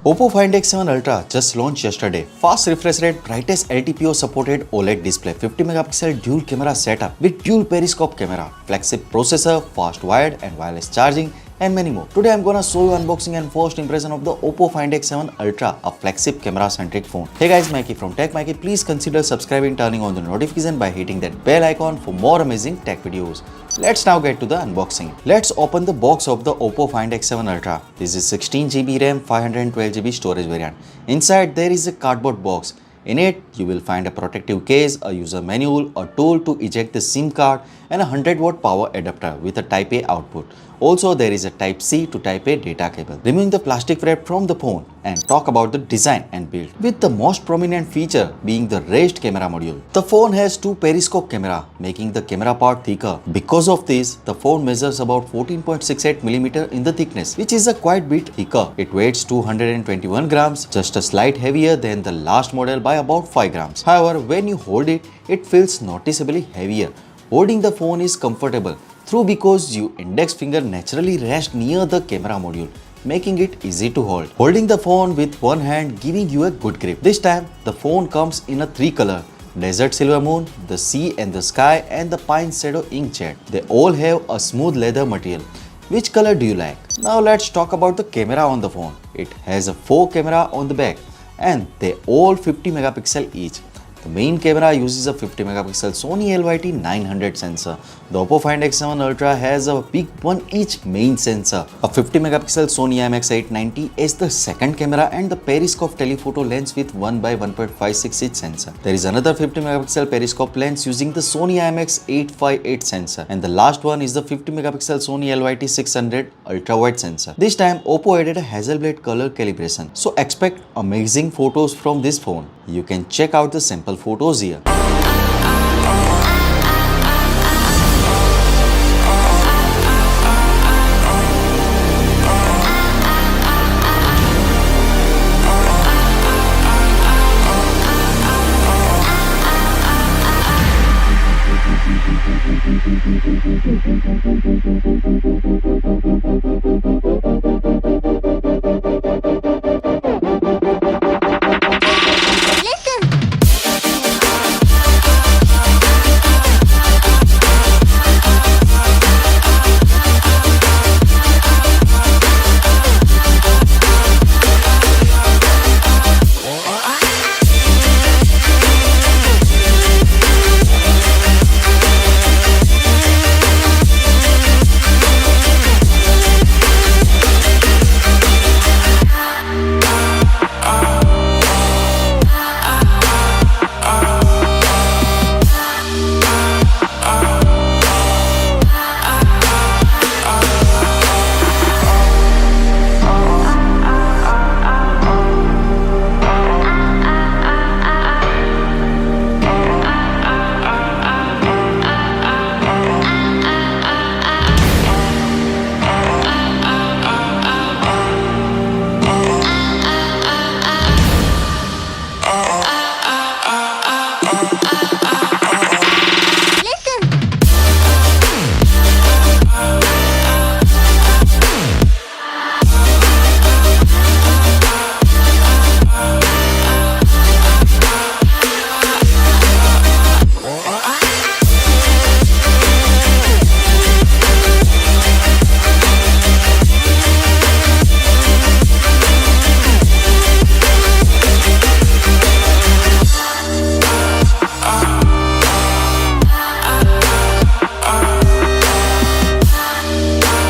Oppo Find X7 Ultra just launched yesterday. Fast refresh rate, brightest LTPO supported OLED display, 50 megapixel dual camera setup with dual periscope camera, flagship processor, fast wired and wireless charging, and many more. Today I'm gonna show you unboxing and first impression of the Oppo Find X7 Ultra, a flagship camera-centric phone. Hey guys, Mikey from Tech Mikey. Please consider subscribing, turning on the notification by hitting that bell icon for more amazing tech videos. Let's now get to the unboxing. Let's open the box of the Oppo Find X7 Ultra. This is 16GB RAM, 512GB storage variant. Inside there is a cardboard box. In it, you will find a protective case, a user manual, a tool to eject the SIM card, and a 100-watt power adapter with a Type A output. Also, there is a Type C to Type A data cable. Removing the plastic wrap from the phone and talk about the design and build, with the most prominent feature being the raised camera module. The phone has two periscope camera, making the camera part thicker. Because of this, the phone measures about 14.68mm in the thickness, which is a quite bit thicker. It weighs 221 grams, just a slight heavier than the last model by about 5 grams. However, when you hold it, it feels noticeably heavier. Holding the phone is comfortable because your index finger naturally rests near the camera module, making it easy to hold. Holding the phone with one hand giving you a good grip. This time, the phone comes in a 3 color: Desert Silver Moon, the Sea and the Sky, and the Pine Shadow Inkjet. They all have a smooth leather material. Which color do you like? Now let's talk about the camera on the phone. It has a 4 camera on the back and they all 50 megapixel each. The main camera uses a 50 megapixel Sony LYT 900 sensor. The Oppo Find X7 Ultra has a big one each main sensor. A 50 megapixel Sony IMX890 is the second camera and the periscope telephoto lens with 1x1.56 inch sensor. There is another 50 megapixel periscope lens using the Sony IMX858 sensor, and the last one is the 50 megapixel Sony LYT 600 ultra wide sensor. This time Oppo added a hazel blade color calibration, so expect amazing photos from this phone. You can check out the sample photos here.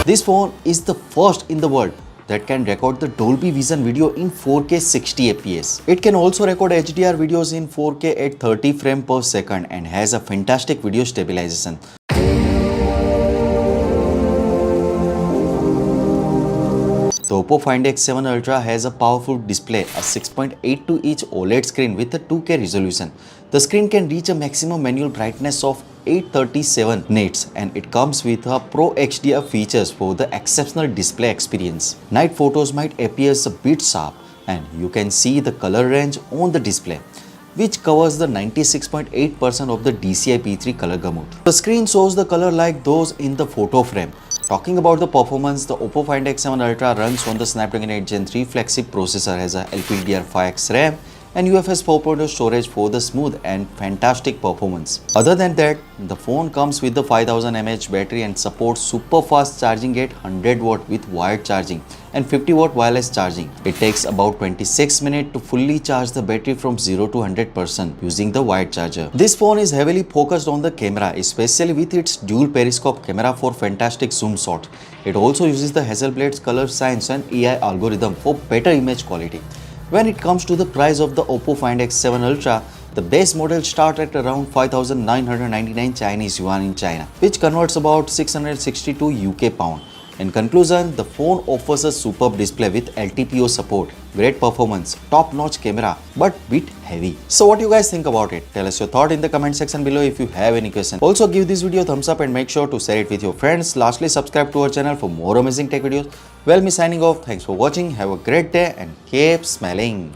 This phone is the first in the world that can record the Dolby Vision video in 4K 60 fps. It can also record HDR videos in 4K at 30 frames per second and has a fantastic video stabilization. The Oppo Find X7 Ultra has a powerful display, a 6.82-inch OLED screen with a 2K resolution. The screen can reach a maximum manual brightness of 837 nits and it comes with a Pro HDR features for the exceptional display experience. Night photos might appear a bit sharp and you can see the color range on the display, which covers the 96.8% of the DCI P3 color gamut. The screen shows the color like those in the photo frame. Talking about the performance, the Oppo Find X7 Ultra runs on the Snapdragon 8 Gen 3 Flagship processor, has a LPDDR5X RAM and UFS 4.0 storage for the smooth and fantastic performance. Other than that, the phone comes with the 5000 mAh battery and supports super fast charging at 100 watt with wired charging and 50 watt wireless charging. It takes about 26 minutes to fully charge the battery from 0 to 100% using the wired charger. This phone is heavily focused on the camera, especially with its dual periscope camera for fantastic zoom shots. It also uses the Hasselblad's color science and AI algorithm for better image quality. When it comes to the price of the Oppo Find X7 Ultra, the base model starts at around 5,999 Chinese yuan in China, which converts about 662 UK pound. In conclusion, the phone offers a superb display with LTPO support, great performance, top-notch camera, but bit heavy. So what do you guys think about it? Tell us your thought in the comment section below if you have any questions. Also give this video a thumbs up and make sure to share it with your friends. Lastly, subscribe to our channel for more amazing tech videos. Well, me signing off. Thanks for watching. Have a great day and keep smiling.